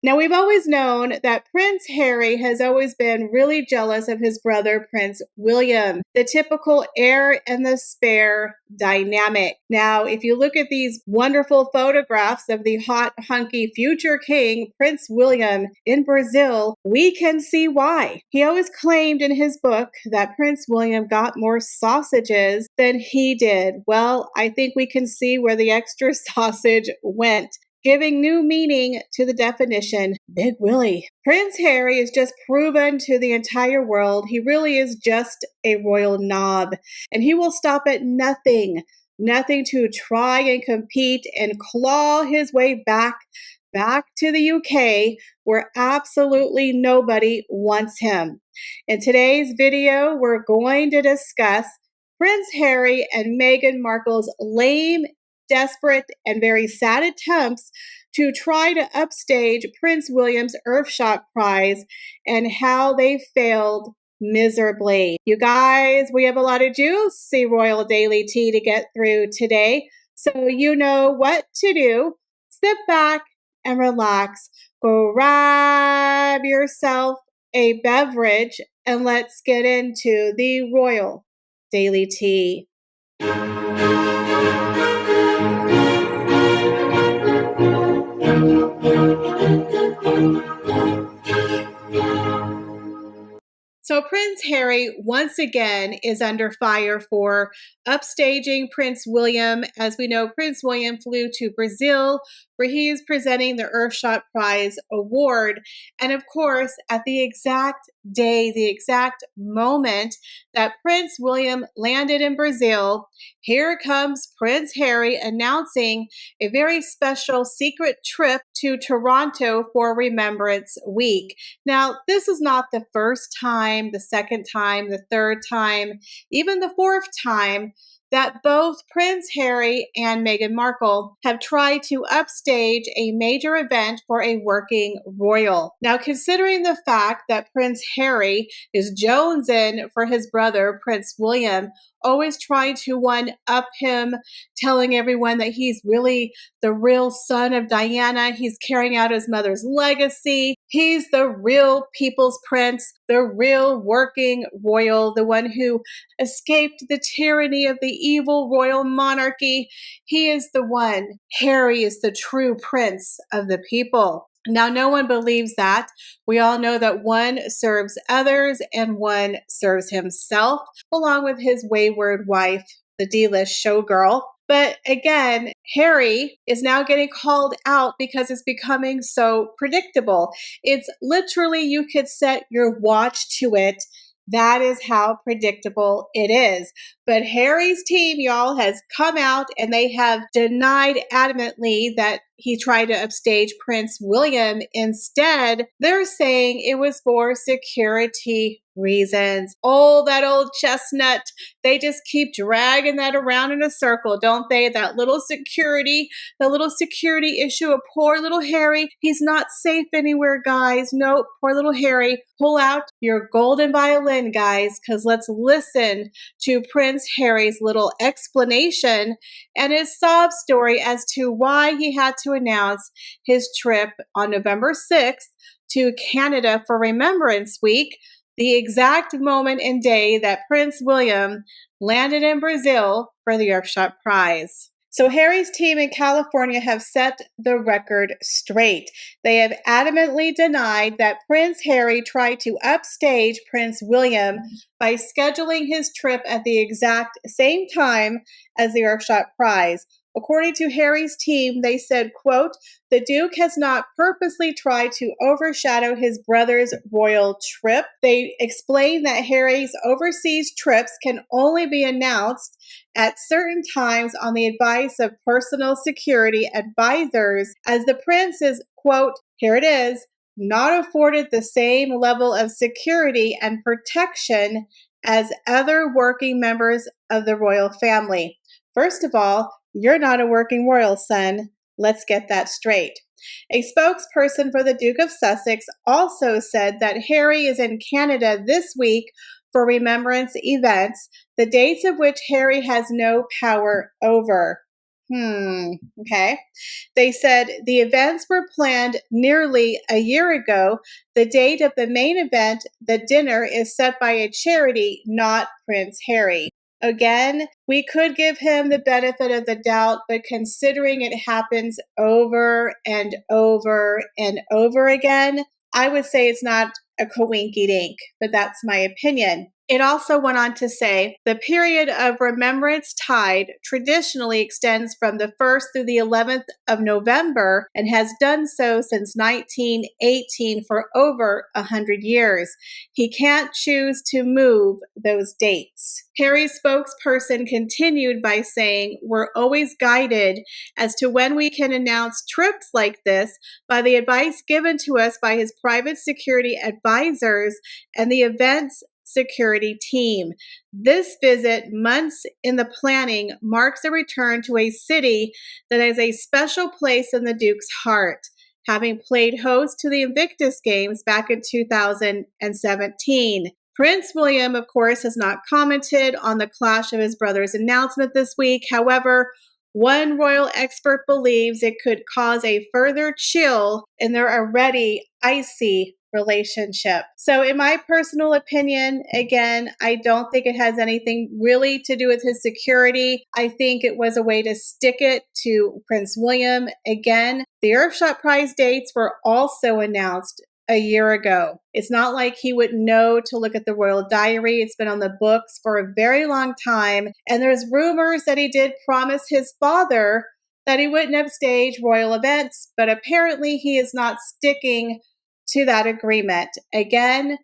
Now, we've always known that Prince Harry has always been really jealous of his brother, Prince William, the typical heir and the spare dynamic. Now, if you look at these wonderful photographs of the hot, hunky future king, Prince William, in Brazil, we can see why. He always claimed in his book that Prince William got more sausages than he did. Well, I think we can see where the extra sausage went, giving new meaning to the definition, Big Willie. Prince Harry is just proven to the entire world he really is just a royal knob, and he will stop at nothing to try and compete and claw his way back to the UK, where absolutely nobody wants him. In today's video, we're going to discuss Prince Harry and Meghan Markle's lame, desperate, and very sad attempts to try to upstage Prince William's Earthshot Prize and how they failed miserably. You guys, we have a lot of juicy royal daily tea to get through today, so you know what to do. Sit back and relax. Go grab yourself a beverage and let's get into the royal daily tea. So Prince Harry once again is under fire for upstaging Prince William. As we know, Prince William flew to Brazil, where he is presenting the Earthshot Prize award. And of course, at the exact day, the exact moment that Prince William landed in Brazil, here comes Prince Harry announcing a very special secret trip to Toronto for Remembrance Week. Now, this is not the first time, the second time, the third time, even the fourth time that both Prince Harry and Meghan Markle have tried to upstage a major event for a working royal. Now, considering the fact that Prince Harry is jonesing for his brother, Prince William, always trying to one-up him, telling everyone that he's really the real son of Diana, he's carrying out his mother's legacy, he's the real people's prince, the real working royal, the one who escaped the tyranny of the evil royal monarchy. He is the one. Harry is the true prince of the people. Now, no one believes that. We all know that one serves others and one serves himself, along with his wayward wife, the D-list showgirl. But again, Harry is now getting called out because it's becoming so predictable. It's literally, you could set your watch to it. That is how predictable it is. But Harry's team, y'all, has come out and they have denied adamantly that he tried to upstage Prince William. Instead, they're saying it was for security reasons. Oh, that old chestnut. They just keep dragging that around in a circle, don't they? The little security issue of poor little Harry. He's not safe anywhere, guys. Nope, poor little Harry. Pull out your golden violin, guys, because let's listen to Prince Harry's little explanation and his sob story as to why he had to announce his trip on November 6th to Canada for Remembrance Week, the exact moment and day that Prince William landed in Brazil for the Earthshot Prize. So Harry's team in California have set the record straight. They have adamantly denied that Prince Harry tried to upstage Prince William by scheduling his trip at the exact same time as the Earthshot Prize. According to Harry's team, they said, quote, "The Duke has not purposely tried to overshadow his brother's royal trip." They explained that Harry's overseas trips can only be announced at certain times on the advice of personal security advisors, as the prince is, quote, here it is, not afforded the same level of security and protection as other working members of the royal family. First of all, you're not a working royal, son. Let's get that straight. A spokesperson for the Duke of Sussex also said that Harry is in Canada this week for remembrance events, the dates of which Harry has no power over. Okay. They said the events were planned nearly a year ago. The date of the main event, the dinner, is set by a charity, not Prince Harry. Again, we could give him the benefit of the doubt, but considering it happens over and over and over again, I would say it's not a coinky dink, but that's my opinion. It also went on to say the period of Remembrance Tide traditionally extends from the 1st through the 11th of November and has done so since 1918 for over 100 years. He can't choose to move those dates. Harry's spokesperson continued by saying, "We're always guided as to when we can announce trips like this by the advice given to us by his private security advisors and the events security team. This visit, months in the planning, marks a return to a city that has a special place in the Duke's heart, having played host to the Invictus Games back in 2017. Prince William, of course, has not commented on the clash of his brother's announcement this week. However, one royal expert believes it could cause a further chill in their already icy relationship. So in my personal opinion, again, I don't think it has anything really to do with his security. I think it was a way to stick it to Prince William. Again, the Earthshot Prize dates were also announced a year ago. It's not like he would know to look at the royal diary. It's been on the books for a very long time. And there's rumors that he did promise his father that he wouldn't upstage royal events, but apparently he is not sticking to that agreement. Again,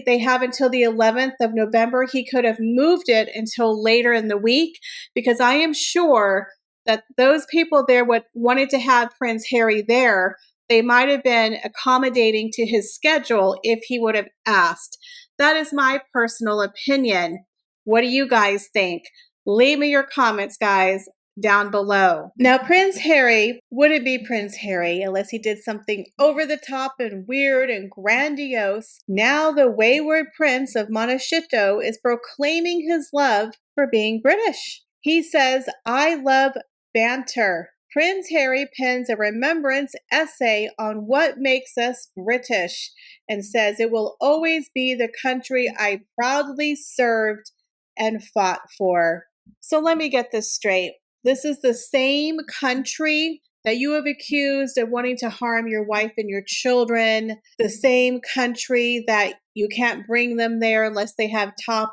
they have until the 11th of November. He could have moved it until later in the week because I am sure that those people there wanted to have Prince Harry there. They might have been accommodating to his schedule if he would have asked. That is my personal opinion. What do you guys think? Leave me your comments, guys, down below. Now, Prince Harry wouldn't be Prince Harry unless he did something over the top and weird and grandiose. Now, the wayward Prince of Montecito is proclaiming his love for being British. He says, "I love banter." Prince Harry pens a remembrance essay on what makes us British and says, "It will always be the country I proudly served and fought for." So let me get this straight. This is the same country that you have accused of wanting to harm your wife and your children, the same country that you can't bring them there unless they have top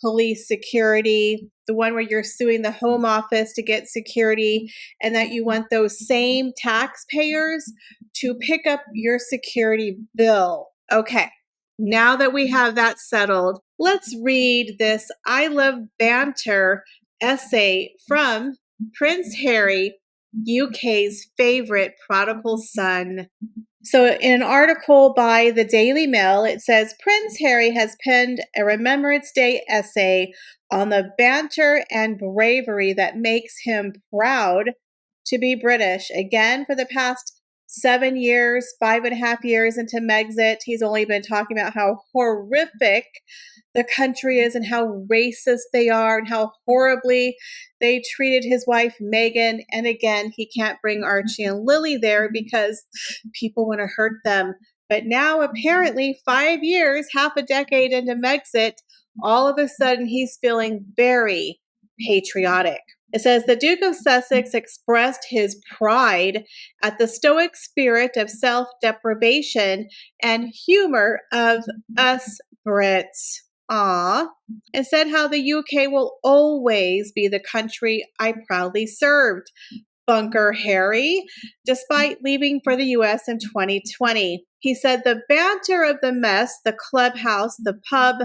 police security, the one where you're suing the Home Office to get security, and that you want those same taxpayers to pick up your security bill. Okay, now that we have that settled, let's read this I Love Banter essay from Prince Harry, UK's favorite prodigal son. So in an article by the Daily Mail, it says Prince Harry has penned a Remembrance Day essay on the banter and bravery that makes him proud to be British. Again, for the past 7 years, 5.5 years into Megxit, he's only been talking about how horrific the country is and how racist they are and how horribly they treated his wife, Meghan. And again, he can't bring Archie and Lily there because people want to hurt them. But now, apparently, 5 years, half a decade into Megxit, all of a sudden he's feeling very patriotic. It says the Duke of Sussex expressed his pride at the stoic spirit of self-deprivation and humor of us Brits. And said how the UK will always be the country I proudly served. Bunker Harry, despite leaving for the US in 2020. He said the banter of the mess, the clubhouse, the pub,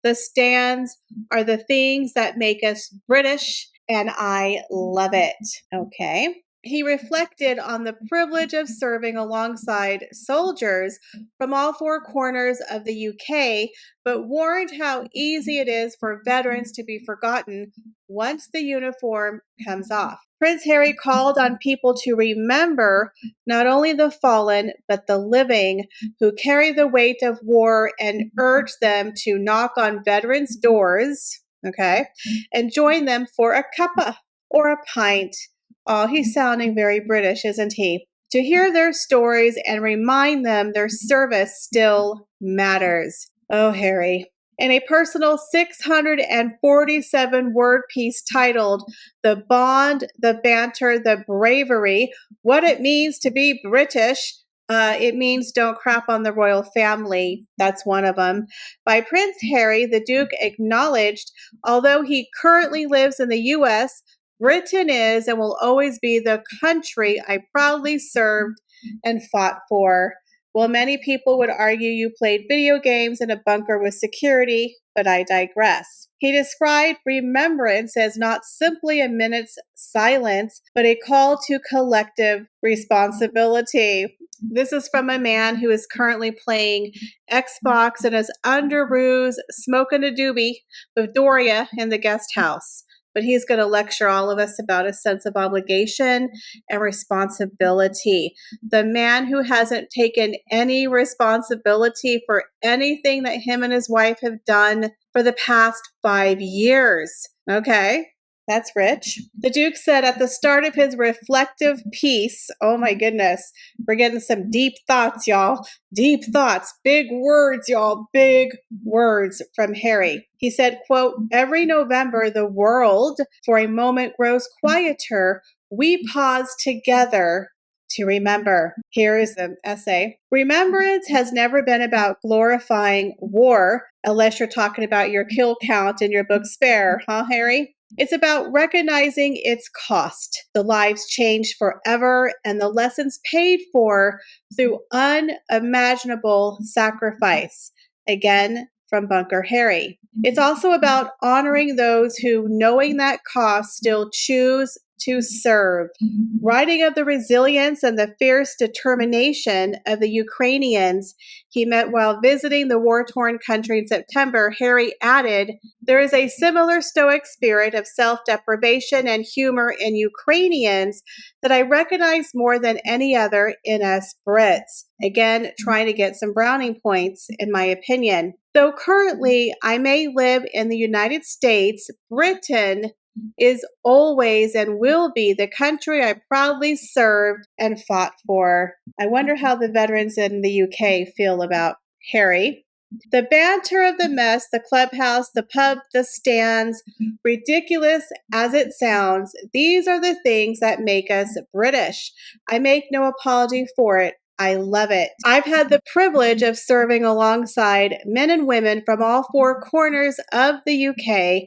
the stands are the things that make us British, and I love it. Okay. He reflected on the privilege of serving alongside soldiers from all four corners of the UK, but warned how easy it is for veterans to be forgotten once the uniform comes off. Prince Harry called on people to remember not only the fallen, but the living who carry the weight of war and urged them to knock on veterans' doors, okay, and join them for a cuppa or a pint Oh, he's sounding very British, isn't he? To hear their stories and remind them their service still matters. Oh, Harry. In a personal 647 word piece titled The Bond, the Banter, the Bravery, What It Means to Be British, it means don't crap on the royal family. That's one of them. By Prince Harry, the Duke acknowledged, although he currently lives in the U.S., Britain is and will always be the country I proudly served and fought for. Well, many people would argue you played video games in a bunker with security, but I digress. He described remembrance as not simply a minute's silence, but a call to collective responsibility. This is from a man who is currently playing Xbox in his underoos, smoking a doobie with Doria in the guest house. But he's going to lecture all of us about a sense of obligation and responsibility. The man who hasn't taken any responsibility for anything that him and his wife have done for the past 5 years. Okay. That's rich. The Duke said at the start of his reflective piece, oh my goodness, we're getting some deep thoughts, y'all. Deep thoughts, big words, y'all, big words from Harry. He said, quote, every November, the world for a moment grows quieter. We pause together to remember. Here is the essay. Remembrance has never been about glorifying war, unless you're talking about your kill count in your book Spare, huh, Harry? It's about recognizing its cost, the lives changed forever, and the lessons paid for through unimaginable sacrifice. Again, from Bunker Harry. It's also about honoring those who, knowing that cost, still choose to serve. Writing of the resilience and the fierce determination of the Ukrainians he met while visiting the war-torn country in September, Harry added, there is a similar stoic spirit of self-deprivation and humor in Ukrainians that I recognize more than any other in us Brits. Again, trying to get some browning points, in my opinion. Though currently I may live in the United States, Britain is always and will be the country I proudly served and fought for. I wonder how the veterans in the UK feel about Harry. The banter of the mess, the clubhouse, the pub, the stands, ridiculous as it sounds, these are the things that make us British. I make no apology for it. I love it. I've had the privilege of serving alongside men and women from all four corners of the UK,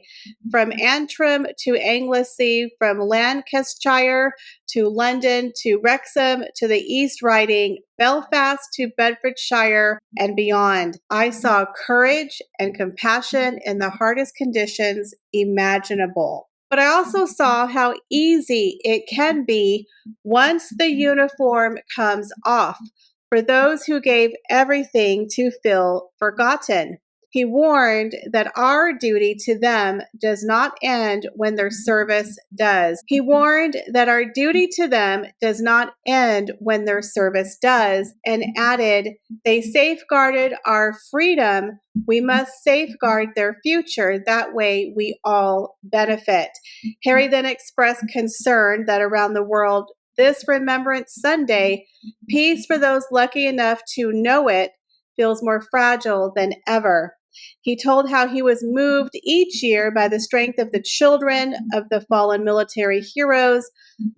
from Antrim to Anglesey, from Lancashire to London to Wrexham to the East Riding, Belfast to Bedfordshire and beyond. I saw courage and compassion in the hardest conditions imaginable. But I also saw how easy it can be once the uniform comes off for those who gave everything to feel forgotten. He warned that our duty to them does not end when their service does. He warned that our duty to them does not end when their service does, and added, they safeguarded our freedom. We must safeguard their future. That way we all benefit. Harry then expressed concern that around the world this Remembrance Sunday, peace for those lucky enough to know it feels more fragile than ever. He told how he was moved each year by the strength of the children of the fallen military heroes,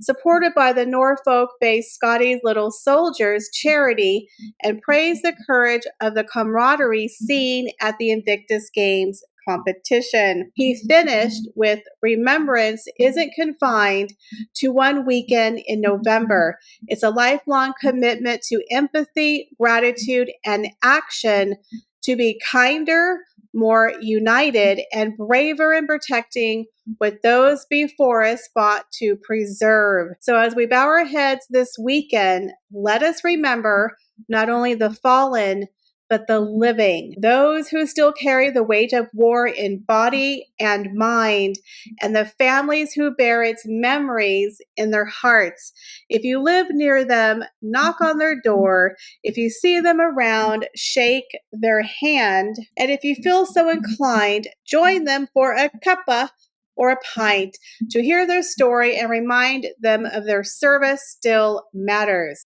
supported by the Norfolk-based Scottish Little Soldiers charity, and praised the courage of the camaraderie seen at the Invictus Games competition. He finished with remembrance isn't confined to one weekend in November. It's a lifelong commitment to empathy, gratitude, and action to be kinder, more united, and braver in protecting what those before us fought to preserve. So as we bow our heads this weekend, let us remember not only the fallen, but the living, those who still carry the weight of war in body and mind, and the families who bear its memories in their hearts. If you live near them, knock on their door. If you see them around, shake their hand. And if you feel so inclined, join them for a cuppa or a pint to hear their story and remind them of their service still matters.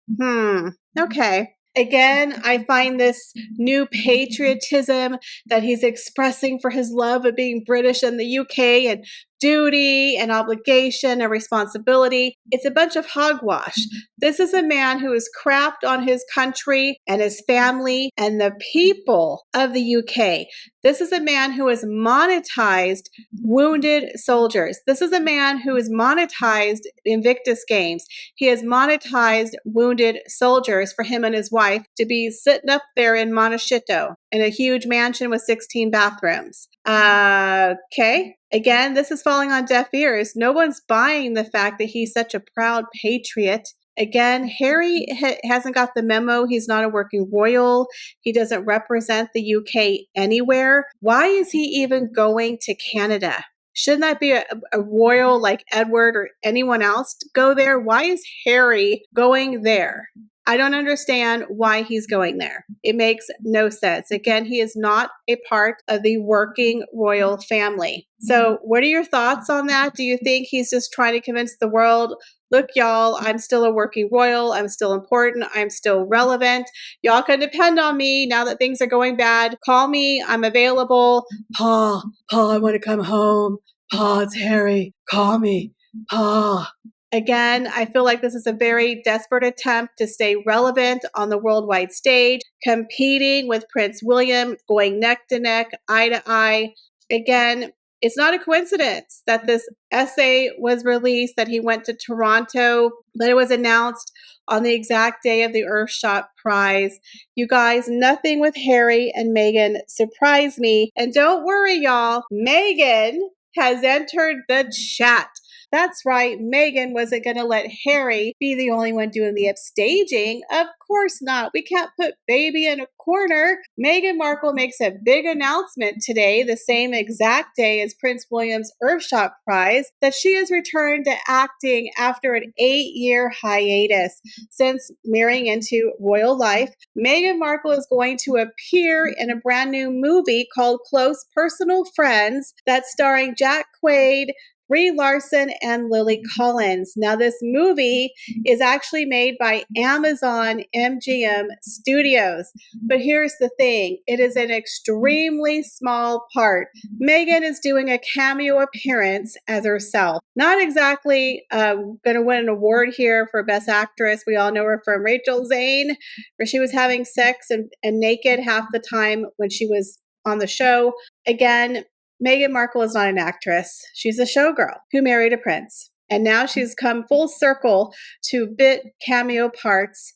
Okay. Again, I find this new patriotism that he's expressing for his love of being British in the UK and duty and obligation and responsibility. It's a bunch of hogwash. This is a man who is crapped on his country and his family and the people of the UK. This is a man who has monetized wounded soldiers. This is a man who has monetized Invictus Games. He has monetized wounded soldiers for him and his wife to be sitting up there in Montecito in a huge mansion with 16 bathrooms. Okay. Again, this is falling on deaf ears. No one's buying the fact that he's such a proud patriot. Again, Harry hasn't got the memo. He's not a working royal. He doesn't represent the UK anywhere. Why is he even going to Canada? Shouldn't that be a royal like Edward or anyone else to go there? Why is Harry going there? I don't understand why he's going there. It makes no sense. Again, he is not a part of the working royal family. So what are your thoughts on that? Do you think he's just trying to convince the world, look, y'all, I'm still a working royal. I'm still important. I'm still relevant. Y'all can depend on me now that things are going bad. Call me. I'm available. Pa, I want to come home. Pa, it's Harry. Call me. Pa. Again, I feel like this is a very desperate attempt to stay relevant on the worldwide stage, competing with Prince William, going neck to neck, eye to eye. Again, it's not a coincidence that this essay was released, that he went to Toronto, that it was announced on the exact day of the Earthshot Prize. You guys, nothing with Harry and Meghan surprised me. And don't worry, y'all, Meghan has entered the chat. That's right, Meghan wasn't going to let Harry be the only one doing the upstaging. Of course not. We can't put baby in a corner. Meghan Markle makes a big announcement today, the same exact day as Prince William's Earthshot Prize, that she has returned to acting after an 8-year hiatus. Since marrying into royal life, Meghan Markle is going to appear in a brand new movie called Close Personal Friends that's starring Jack Quaid, Brie Larson, and Lily Collins. Now, this movie is actually made by Amazon MGM Studios. But here's the thing. It is an extremely small part. Meghan is doing a cameo appearance as herself. Not exactly going to win an award here for Best Actress. We all know her from Rachel Zane, where she was having sex and naked half the time when she was on the show. Again, Meghan Markle is not an actress. She's a showgirl who married a prince. And now she's come full circle to bit cameo parts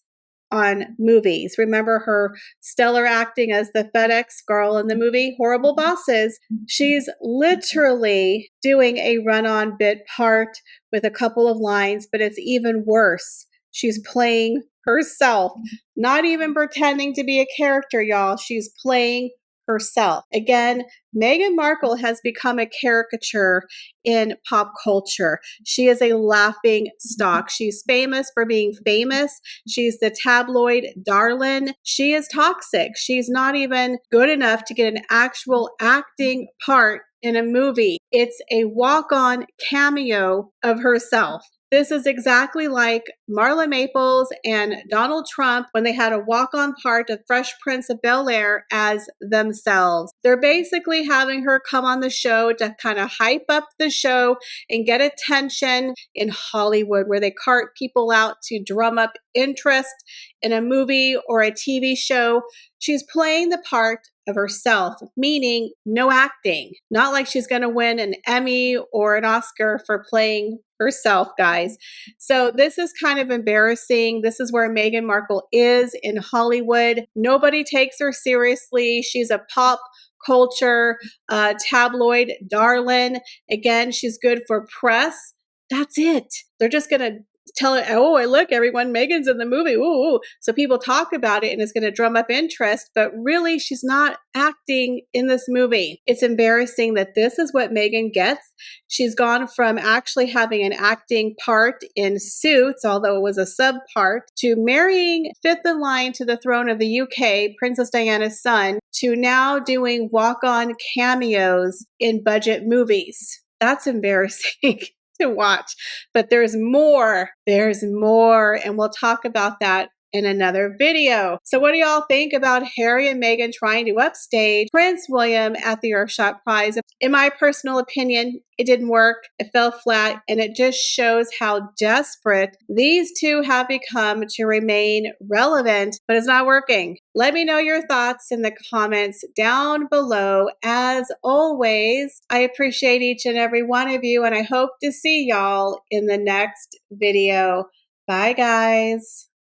on movies. Remember her stellar acting as the FedEx girl in the movie Horrible Bosses? She's literally doing a run-on bit part with a couple of lines, but it's even worse. She's playing herself, not even pretending to be a character, y'all. She's playing herself. Again, Meghan Markle has become a caricature in pop culture. She is a laughing stock. She's famous for being famous. She's the tabloid darling. She is toxic. She's not even good enough to get an actual acting part in a movie. It's a walk-on cameo of herself. This is exactly like Marla Maples and Donald Trump when they had a walk-on part of Fresh Prince of Bel-Air as themselves. They're basically having her come on the show to kind of hype up the show and get attention in Hollywood, where they cart people out to drum up interest in a movie or a TV show. She's playing the part of herself, meaning no acting. Not like she's going to win an Emmy or an Oscar for playing herself, guys. So this is kind of embarrassing. This is where Meghan Markle is in Hollywood. Nobody takes her seriously. She's a pop culture tabloid darling. Again, she's good for press. That's it. They're just going to tell it, oh, look, everyone, Meghan's in the movie. Ooh. So people talk about it and it's going to drum up interest, but really she's not acting in this movie. It's embarrassing that this is what Meghan gets. She's gone from actually having an acting part in Suits, although it was a sub part, to marrying fifth in line to the throne of the UK, Princess Diana's son, to now doing walk-on cameos in budget movies. That's embarrassing to watch. But there's more. There's more. And we'll talk about that in another video. So what do y'all think about Harry and Meghan trying to upstage Prince William at the Earthshot Prize? In my personal opinion, it didn't work. It fell flat, and it just shows how desperate these two have become to remain relevant, but it's not working. Let me know your thoughts in the comments down below. As always, I appreciate each and every one of you, and I hope to see y'all in the next video. Bye, guys.